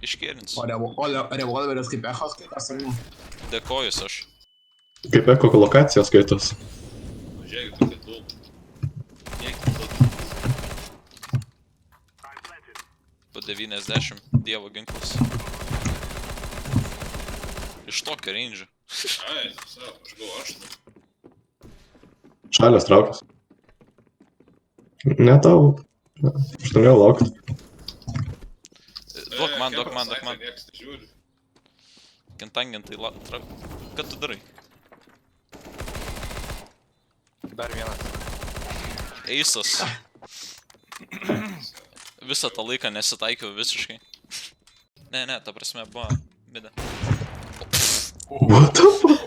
Iškėrins. O revolveris kaip echos skaitas, ar ne? Dėkojus aš. Kaip eko lokacijos skaitos. Žiūrėk, kokie daug. Po 90 dievo ginklas. Iš tokio range. Ai, savo, aš galvoju, aš nu. Šalės traukės. Ne tau. Aš norėjau laukti. Duok man. Niekas nežiūri. Kentangentai Ką tu darai? Dar vienas. Eisas. Visą tą laiką nesitaikiau visiškai. Ne, ta prasme buvo midė. What the fuck?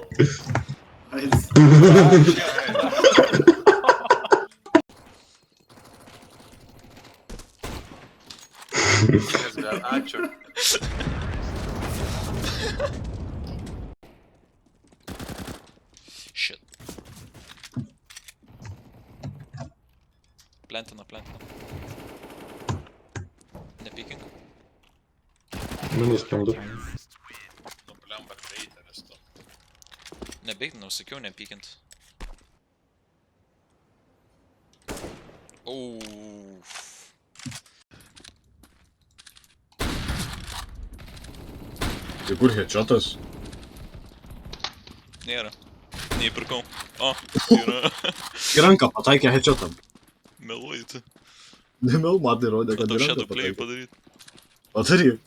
Ačiū. Shit. Plantina. Nepykink. Minus skendu. Nu, blemba, kreiteris tu. Nebeiginau, sakiau nepykint. Uff. Tai kur headshotas? Nėra. Neįpirkau. O, yra. Į ranką pataikė headshotam. Meluoji tu. Nemel, man tai rodė, O kad tau į shadow ranką play pataikė. padaryt.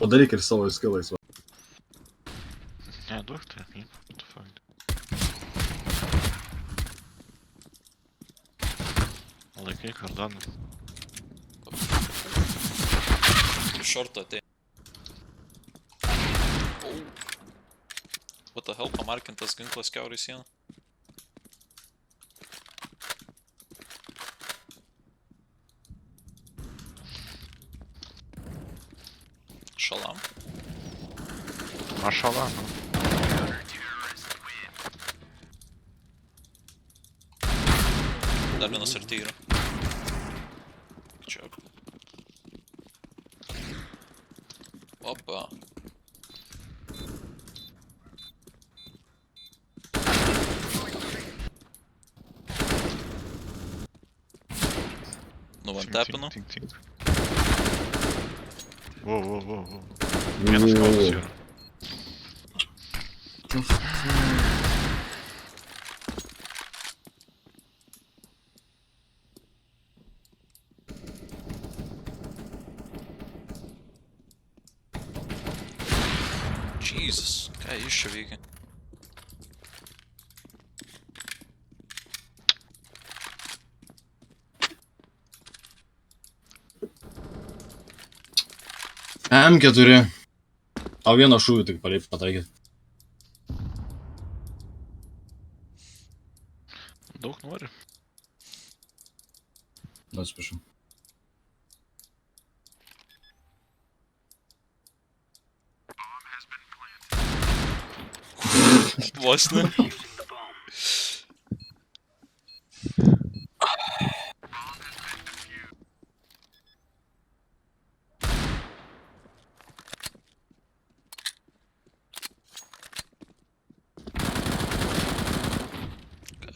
Padaryk ir savo skillais. Va. Ne, duok tai, what the fuck. Laikai kardaną. Iš šorto atei. What the hell, pamarkintas ginklas kiaurai sieną. Šalam. Mašala, nu. Dar vienas arti yra. Čia. Opa. Nuvantapinu. Tink. Wow. Vienas kautas yra. Jesus, ką jis čia veikia? M4. Tau vieną šūvį tik pataikė. Daug nori. Atsiprašau. Vos ne.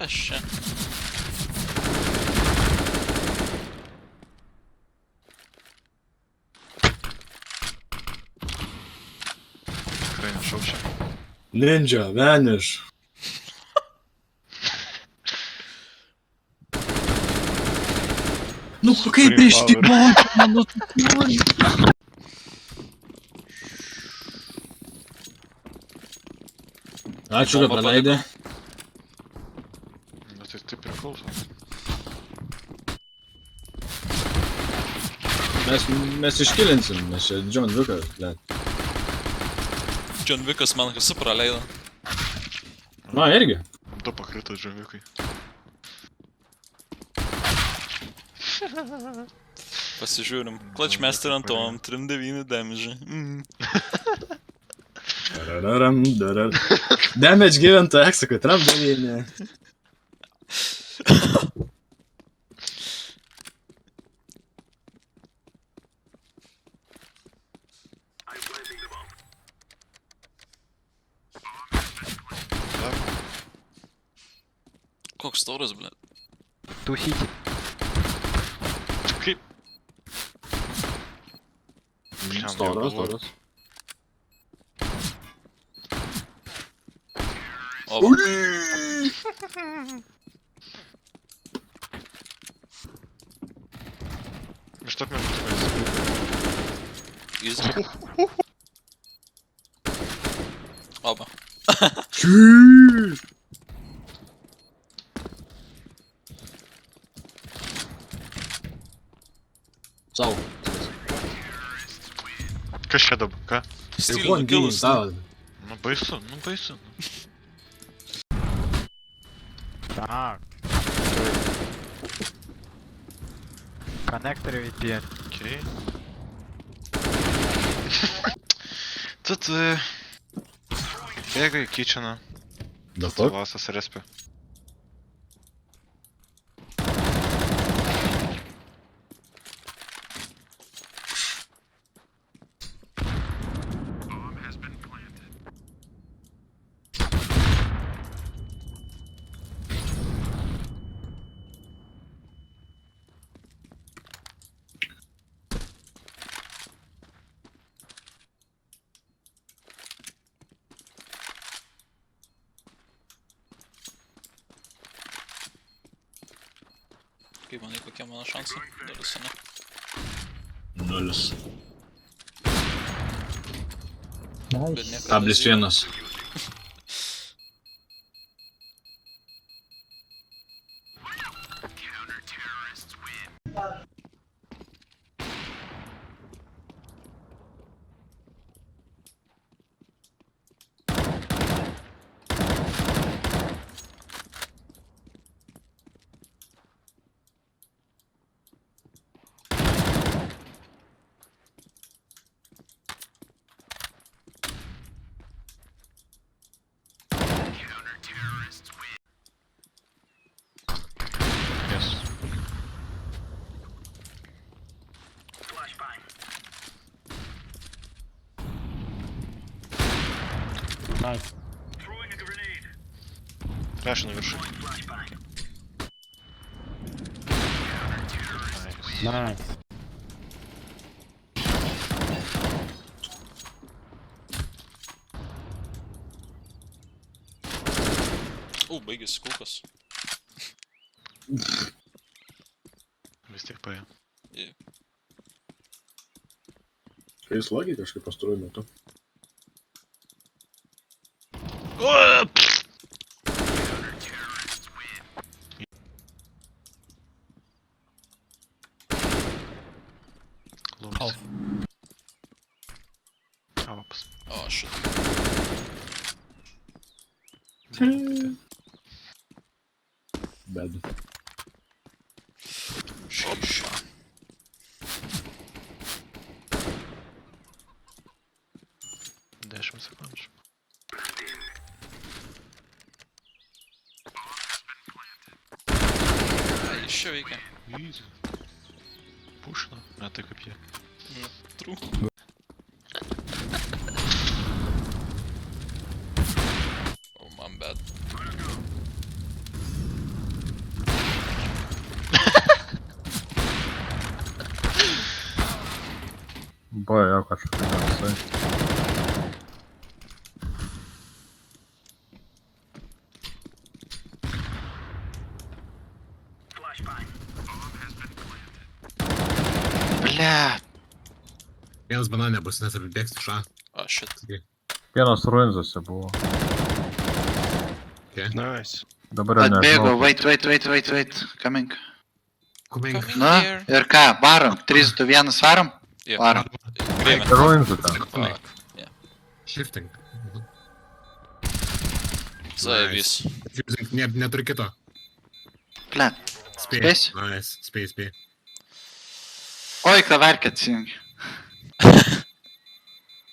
Kas čia? Tikrai nešaušia. Ninja, vanish. Nu kaip prieš tik man, Ačiū, kad paleidė. Bet tai taip priklauso. Mes iškilinsim, mes čia John Wickas, ble. John Wickas man visų praleido. Na, irgi. Du pakrito džavikai. Pasižiūrim. Clutchmaster ant tom, 3-9 damage. Damage given to Exo, tram 9. Koks storas, ble. Тусите. Kaip? Бля, Storas, galvoju. storas. O, Что мне тут? easy. Oba. Sau. Kas čia dabar, ką? Stylių Kon gynį, kilus. tau. Nu baisu, nu baisu. Так. Коннектор VPN. Окей. Тут бегай кичена. Да fuck? Ласas респе. Kaip manai, kokie mano šansai? Dalis, ne? Nulis. Bet niekada Tablis zero. vienas. Yes. Nice. Фляш наверху. Nice. O, baigėsi kulkas. Vis tiek paėjo. Jis logiai kažkaip pastaruoju metu. Lūpas. Avapas. O, shit. Bad. Šeša. Dešimt sekundžių. Ai, iš čia veikia. Easy. Pušina. Ne tai kaip jie. True. Oh, man bad. Boja, jo kažkokia visai. Bля. Vienas bananė bus, nes apibėgs iš A. O, shit. Vienas ruinzose buvo. Nice. Dabar jau Atbėgo, nežinau. wait, coming. Kumeng. Na, ir ką, varom, 3, 2, 1, varom? Yeah. Varom. Grėmė. Ruinzų ten. Fuck. Shifting. Zavis. Fusing. Neturi kito. Ble, Spės? Nice. Spėj. oi, klaverkė atsijungi.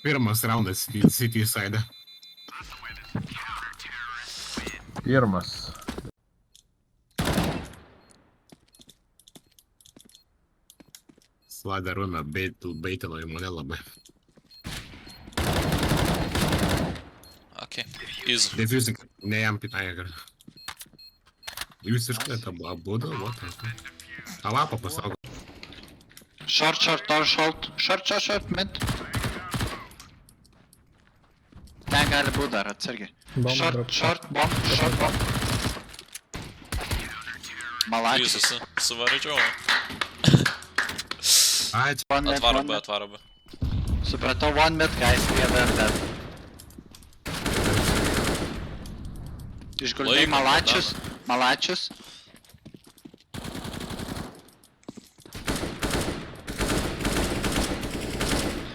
Pirmas raundas City side. Pirmas. Slide rumę, baitino į mane labai. Okay. Easy. Defusing. Ne jam pitai, gar. Jūs iškvietė abudu, o tai. Alapą pasaugo. Short, door short, mid. Ten gali būt dar, atsargiai. Short, bomb. Malačius. Jūsų suvaradžiau. Ai, čia One mid, Atvaro one B, mid. atvaro B. Supratau, one mid, guys, we are dead. Išguldai Laiko, Malačius.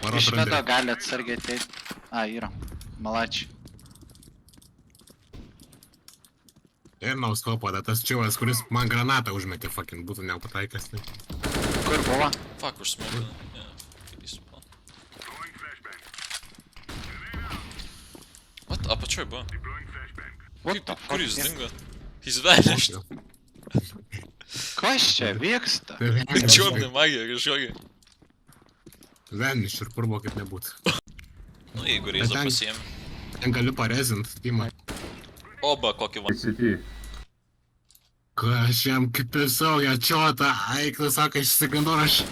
varo Iš medo atrandė. gali atsargiai ateit. Yra. Malačiai. Ir nauskopo, tas čiuvas, kuris man granatą užmetė, fucking, būtų nepataikęs. Tai. Kur buvo? Fuck, užsmūgė. Įspū. What? Apačioj buvo. What the fuck? Kur jūs dingo? Jis vanished. Kas čia vyksta? Čiurni magija kažkokia. Veniš ir kur buvo kaip nebūtų. Nu, jeigu reizą ten- pasiėmė. Ten galiu parezint, Timą. Oba, kokį van. CT. Kažiem kaip pisau, ją čiotą, aiktų, sako, išsigandau, aš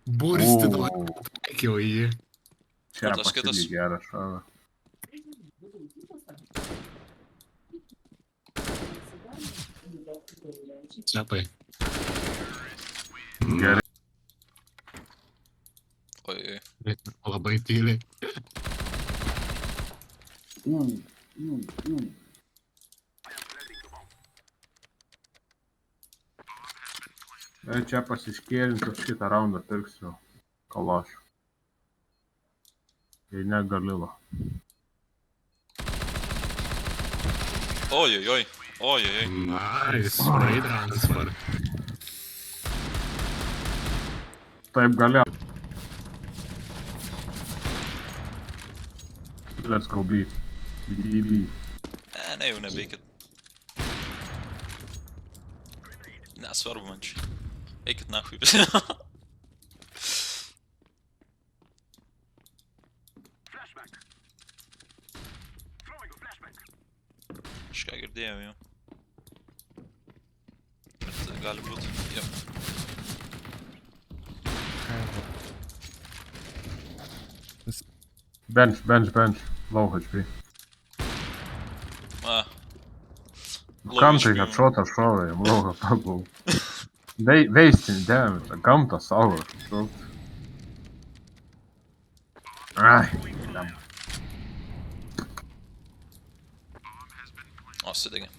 burstydavau, taikiau į jį. Čia Tas kitas. pasidį gerą šovą. Cepai. Gerai. Oi, Labai tyliai. Čia pasiškėlinsiu, šitą raundą pirksiu kalašų. Jei ne Galilo. oi. Nice, spray transfer. Taip galėjo. Let's go B. B. Ne, jau nebeikit. Nesvarbu man čia. Eikit nahui visi. Kažką girdėjau jau. Bet gali būt. Jo. Bench. Low HP. Low Kam tai HP. headshotą šovė, jam low HP buvo. Veistin, damage, gamtą savo. Ai, dam. O, sudegė.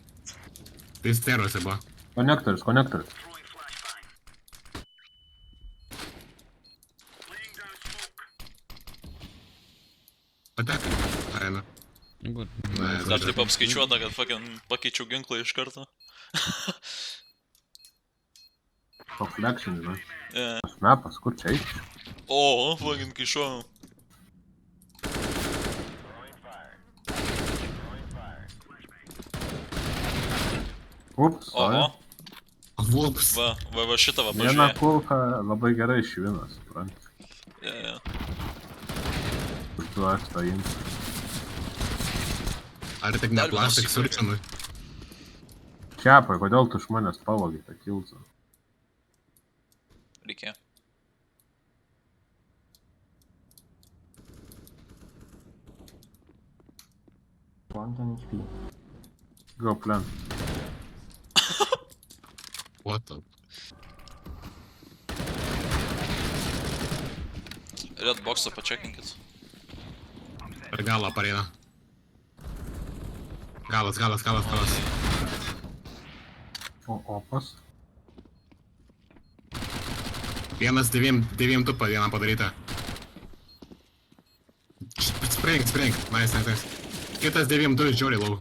Tai steruose buvo. Konektorius. Patekai. Arena. Dar taip apskaičiuota, kad fucking pakeičiau ginklą iš karto. Toks lekšinis, ne? Yeah. Snapas, kur čia eiti? O, fucking kišau. Ups, Oho. Vulps. Va šitą va Viena pažiūrėjau. kulka labai gerai išvina, supranti. Yeah. Už tu ekstą imsi. Ar tik ne Dar vienas plastik įkūrė. surčinui? Čiapai, kodėl tu iš manęs pavogi tą kilsą? Reikėjo. Go plan. What the? Red boxą pačekinkit. Per galą pareina. Galas. O opas? Vienas deviem tupą vieną padaryta. Spring. Nice. Kitas 9-2 žiauriai lau.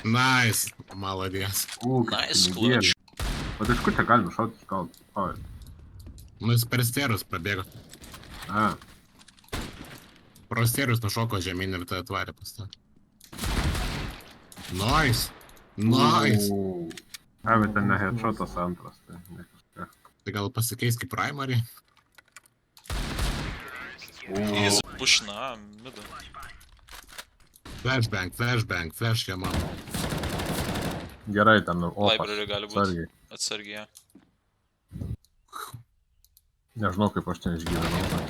Nice. Maladės. Nice, clutch. Bet iš kur čia galima šauti gal? Oi. Nu jis per sterus prabėgo. A, Pro sterus nušoko žemyn ir tai atvarė pas tą. Nice. bet ten ne headshotas antras, tai ne kažką. Tai gal pasikeis kaip primary? Jis pušina, midą. Flashbang, flash jam man. Gerai, ten opas. Library gali būt. Atsargiai. Atsargiai. Nežinau, kaip aš ten išgyvenau.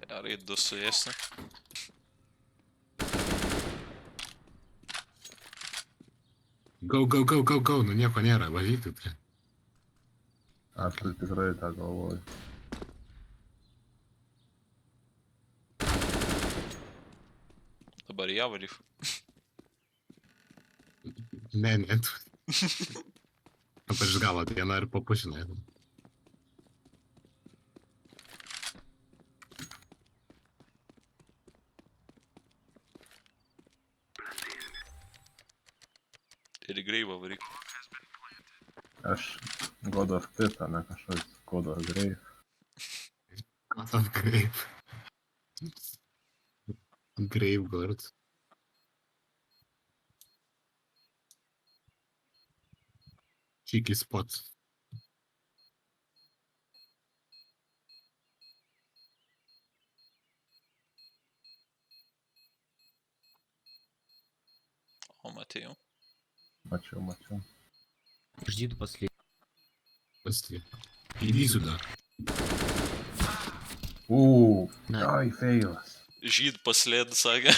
Gerai, 2 suėsi. Go, go, go, go, go, nu nieko nėra, važyti. Aš tai tikrai tą galvoju. Dabar ją varyk. Ne, ne. Aš galo dieną ir papušinai. Ir į greivą varyk. Aš God of Pit, ne kažkoks God of Grave. God of Grave. Graveguard. Cheeky spot. O, matėjau. Mačiau. Жди до последнего. Пусти. Иди сюда. Ai, feilas. Žyd paslėd, sakė.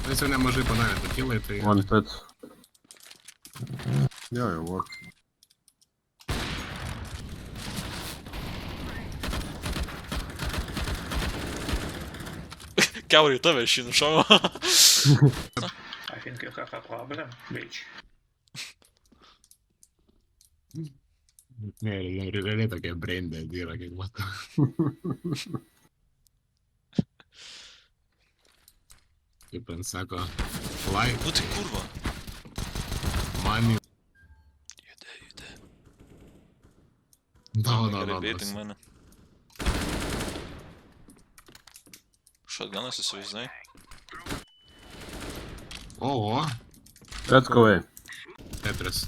Mes jau nemažai padarė pakilai, tai... One Pit. Jo, jau works. Kiaurai tave šį nušavo. I think you have a problem, bitch. Ne, realiai tokia braindead yra, kiek matau. Kaip ten sako, fly, Nu tai kurva. money. Jude. No. Gerai, baiting mane. Shotgunas įsivaizdai. Oho, Let's go away. Tetris.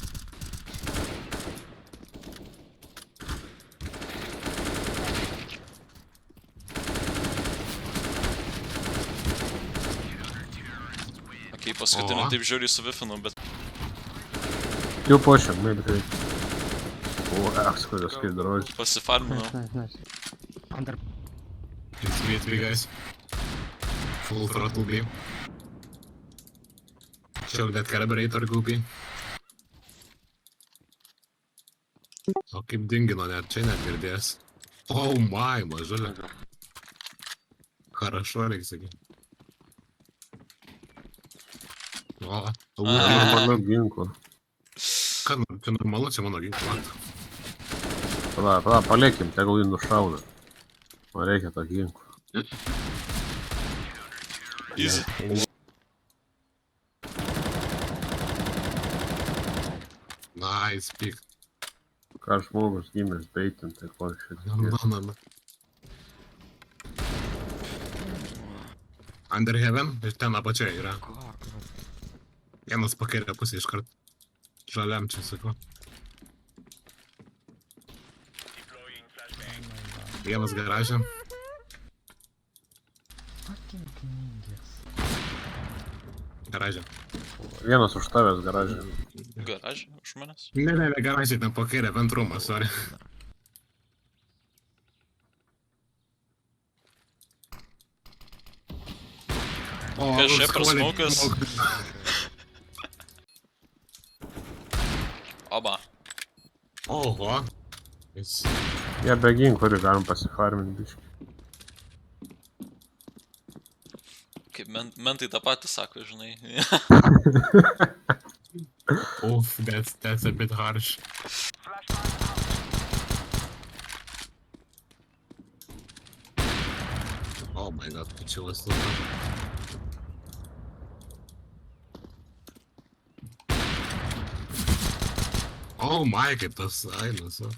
Okei, paskutinį O. taip žiūri suvifinu, bet... You push him, maybe three. Ах, сколько скидроз. Pasifarminau. It's V3, guys. Full throttle B. Choke that carburetor, Goopy. O kaip dingino, net čia net girdės. Oh my, mažulė. Хорошо, reikia sakyti. O, Mano ginklo. ką, čia normalu, čia mano ginklo. Pala, paliekim, tegul jį nušauda. Man reikia tą ginklą. Easy. Nice, pick. Ką žmogus gimęs beitinti, tai ko šitą. No. Under Heaven, ir ten apačioje yra. Vienas pakelė pusė iškart. Žaliam čia, sakau. Vienas garažė. Garažė. Vienas už tavęs garažė. Garažė už manęs. Ne, garažė ten pakelė, ventrumas, sorry. O, Kas čia per skolė- smokas? Oba. Oho. Jis... Jie be ginklų ir galim pasifarminti biškį. Kaip mentai tą patį sako, žinai. Oof, that's a bit harsh. Oh my god, почалось лука. Oh my, kaip tas ainas, o.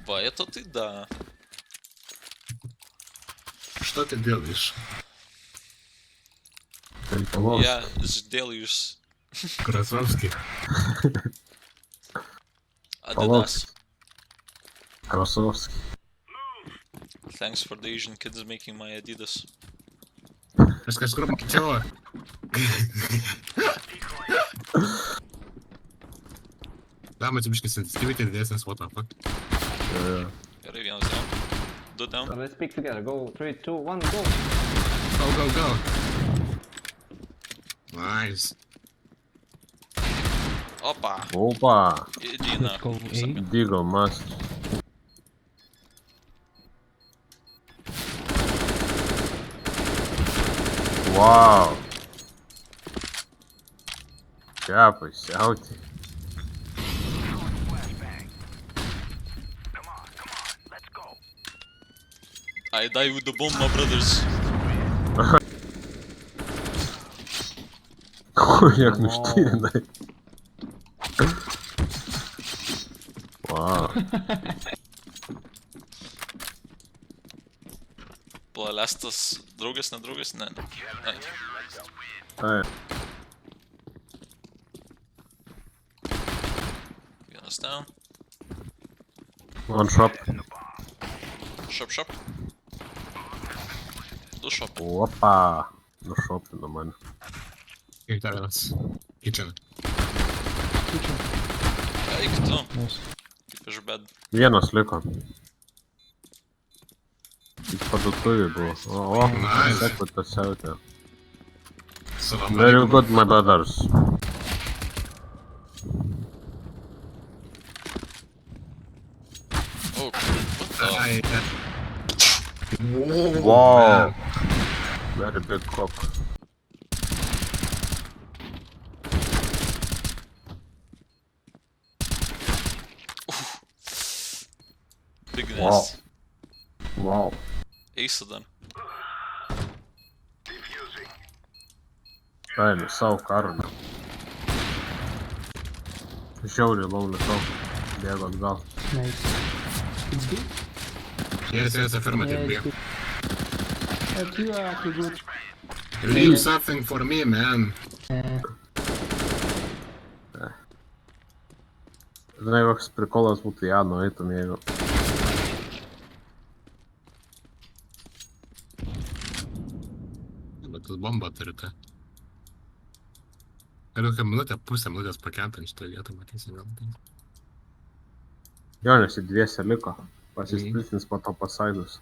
Va, это ты да. Что ты делаешь? Я сделаешь Красавский. Adidas. Красовский. Thanks for the Asian kids making my Adidas. Aš kažkur mačiau Tam atsibiškai sensitivity didesnis, what the fuck. Gerai, vienas down. 2 down. Let's pick together. Go 3, 2, 1, go. Go. Nice. Opa. Opa! Idina. Deagle must. Wow! Ką pasiauti? I die with the bomb, my brothers. Як nuštyrina. Wow. Palestas draugas, ne draugas, ne. Ai. Ai. Vienas down. One shop. Shop. 2 shop. Opa! Nušopino mane. Kiek dar vienas. Kitchen. Eik tu. Kaip iš bed. Vienas liko. Jis parduotuvė buvo. O, Nice. seko pasiautė. Salam Very alaikum. good, my brothers. Oh, what the? Ai, Wow! Very big cock. Bigness. Wow. Eisi dar. Paėmė savo karą. Žiauriai laulė savo. Bėgo atgal. yes, affirmative, B. Leave something for me, man. Žinai, koks prikolas būtų ją nueitum, jeigu... Bet tas bomba turite. Ir kokią minutę, pusę minutės pakempint šitą vietą, matysim gal. Jo, nes į dviese liko. Pasisplitins po to pasaidus.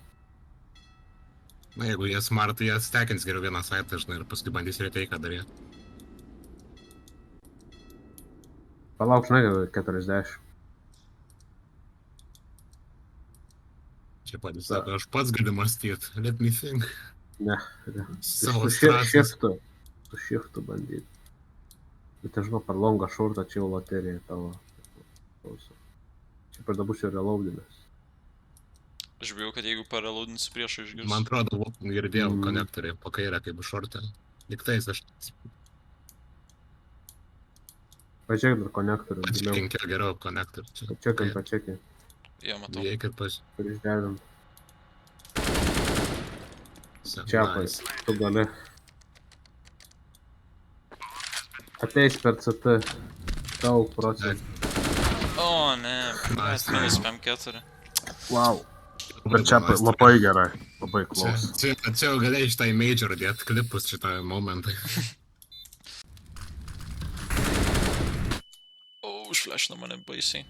Na, jeigu jie smart, tai jie stekins geriau vieną saitą, žinai, ir paskui bandys reteiką daryti. Palauk, žinai, 40. Čia patys sako, aš pats galiu mąstyt. Let me think. Ne, Savo su stratas. shiftu. Su shiftu bandyt. Bet aš žinau, per longą šortą čia jau loterija tavo. Čia per dabar čia reloadinės. Aš bijau, kad jeigu parelaudinsiu priešą išgirsiu. Man atrodo, girdėjau konektoriai po kairę kaip šortą. Liktais aš Pačiak dar konektorių. atsikinkiau geriau konektorių. Pačiakim. Jie matau. Įeikit pas... Prieš dedam. Čiapai, tu gali. Ateis per CT. Daug procentų. O, ne. Nice. Minus 5-4. Wow. Bet čiapai labai gerai. Labai klaus. Čia jau galėjai šitą į major dėt klipus šitą momentą. O, užflešino mane baisiai.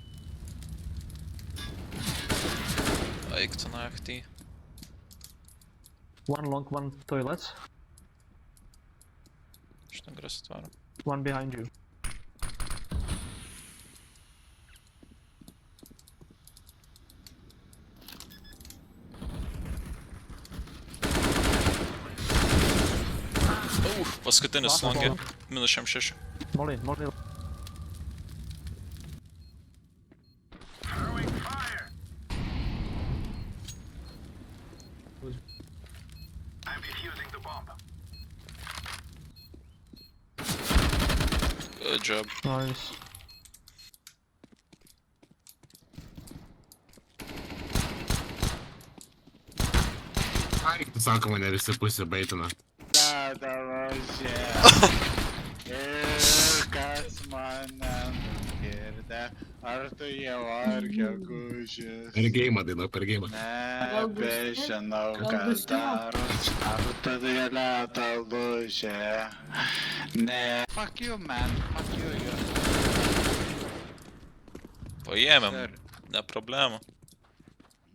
Eik tu naktį. One long, one toilet. Šitą grasą tvaro. One behind you. Paskutinis langė. Minus 6. Molly. Good job. Nice. Ai, tu sako, mane visi pusė baitina. Ir kas mane nugirdė, aš Ar tu jau ar gegužės? Per geimą daina, per geimą. Nebežinau, ką daro. Ar tu galėtų lūžė? Ne. Fuck you, man. Fuck you, you. Paėmėm, Sir. ne problema.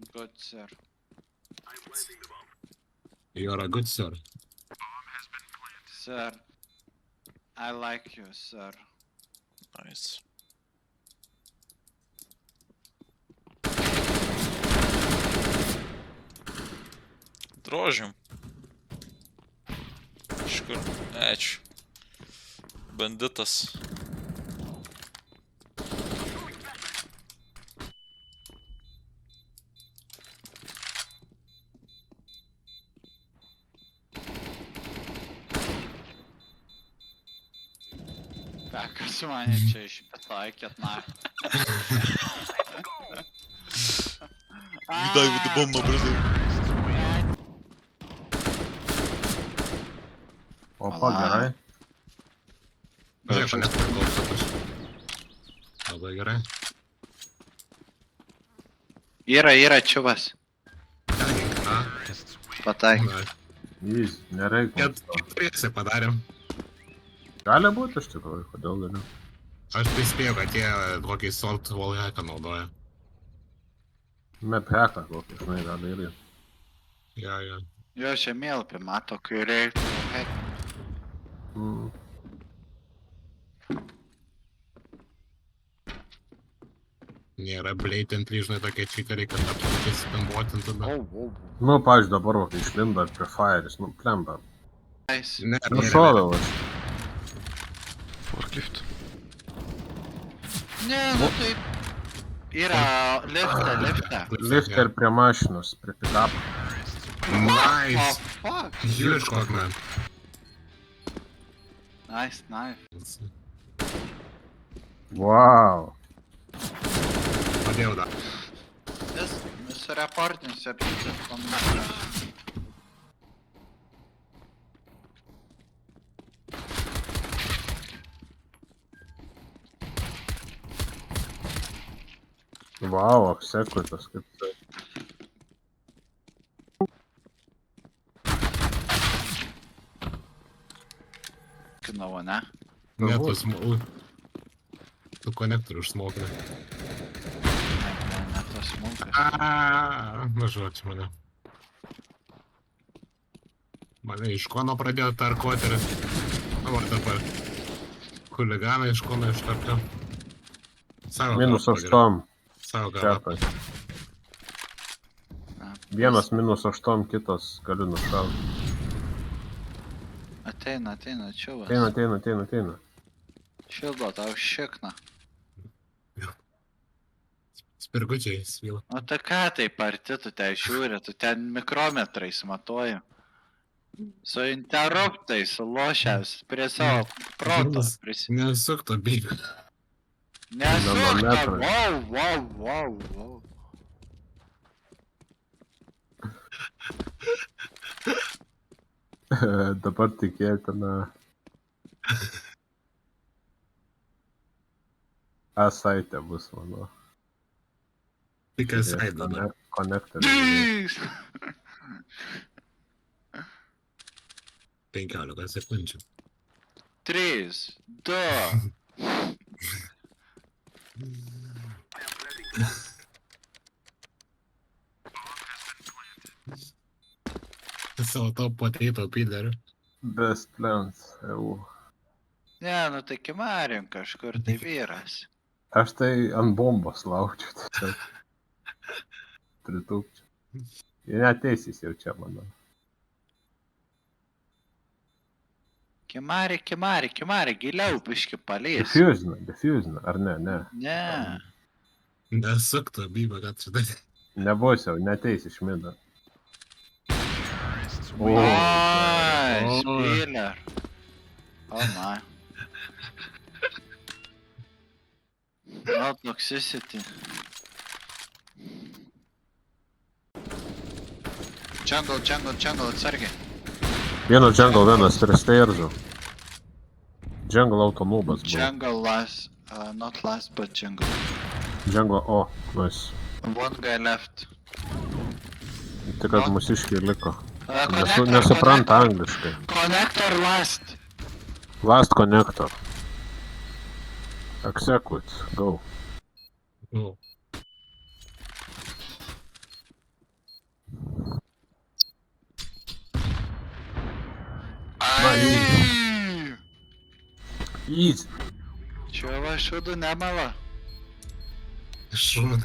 Good, sir. You're a good sir. Sir. I like you, sir. Nice. Drožim. Iš kur? Ačiū. Banditas. Kas mane čia išpataikėt, na. Дай with the bomb, brother. Opa, gerai. Nieko nepriklauso. Labai gerai. Yra čiuvas. A, Pataikė. na, Jis, nereikia. keturiese padarėm. Gali būti iš tikrųjų, kodėl galiu. Aš tai spėjau, kad jie kokį salt wallhacką naudoja. Map hacką kokį, žinai, gali irgi. Ja, ja. Jo žemėlapį mato, kai reiktų. Mm. Nėra blatant, žinai, tokie cheateriai, kad absoliučiai skambuotin tada. Nu, pavyzdžiui, dabar va, kai išlindo prie Fire'is, nu, plemba. Ne, Nušoviau aš. Forklift. Ne, nu taip. Yra lifte. Lift ir prie mašinos, prie pick-up. Nice! Fuck. Žiūrėk, kok, man. Nice. Wow. Padėjau dar. Jis reportinis apytis panašiai. Wow, apsekutas, kaip tai. Kinavo, ne? Ne, tu smau. Tu konektorių užsmokė. Ne, tas smūkas. Aaaa, nužuoči mane. Mane iš kono pradėjo tarkuoti ir... Nu, ar dabar. Huliganą iš kono ištarpio. Minus 8. Savo galą. Čiapai. Vienas minus 8, kitas galiu nušauti. Ateina, čiuvas. Ateina. Šildo tau šikna. Spirgučiai svyla. O tai ką taip arti tu ten žiūri, tu ten mikrometrais matuoji. Su interruptais sulošęs prie savo proto. Nesuk to bėgą. Nesuk to, Nanometrai. wow. Dabar tikėtina. A-site bus, manau. Tik site dabar. Konektorius. 15 sekundžių. 3, 2. Savo to potato pideriu. Best plans, jau. Ne, nu tai kimarim kažkur tai vyras. Aš tai ant bombos laukčiau, tiesiog. Pritūkčiau. Jie neteisys jau čia, manau. Kimari, giliau biški palės. Diffusina, ar ne? Ne. Nesuk to bėgą, kad šitai. Nebus jau, neteis iš mido. Nice, Spiller. Oh my. No toxicity. Jungle, atsargiai. Vienas jungle, vienas ir stairsų. Jungle autonubas buvo. Jungle last, not last, but jungle. Django, o, nice. One guy left. Tik, kad mūsiškiai liko. Connector, Nesupranta angliškai. Connector last. Last connector. Execute, go. Ну. Ai! Easy. Чего шуду не мало? Що?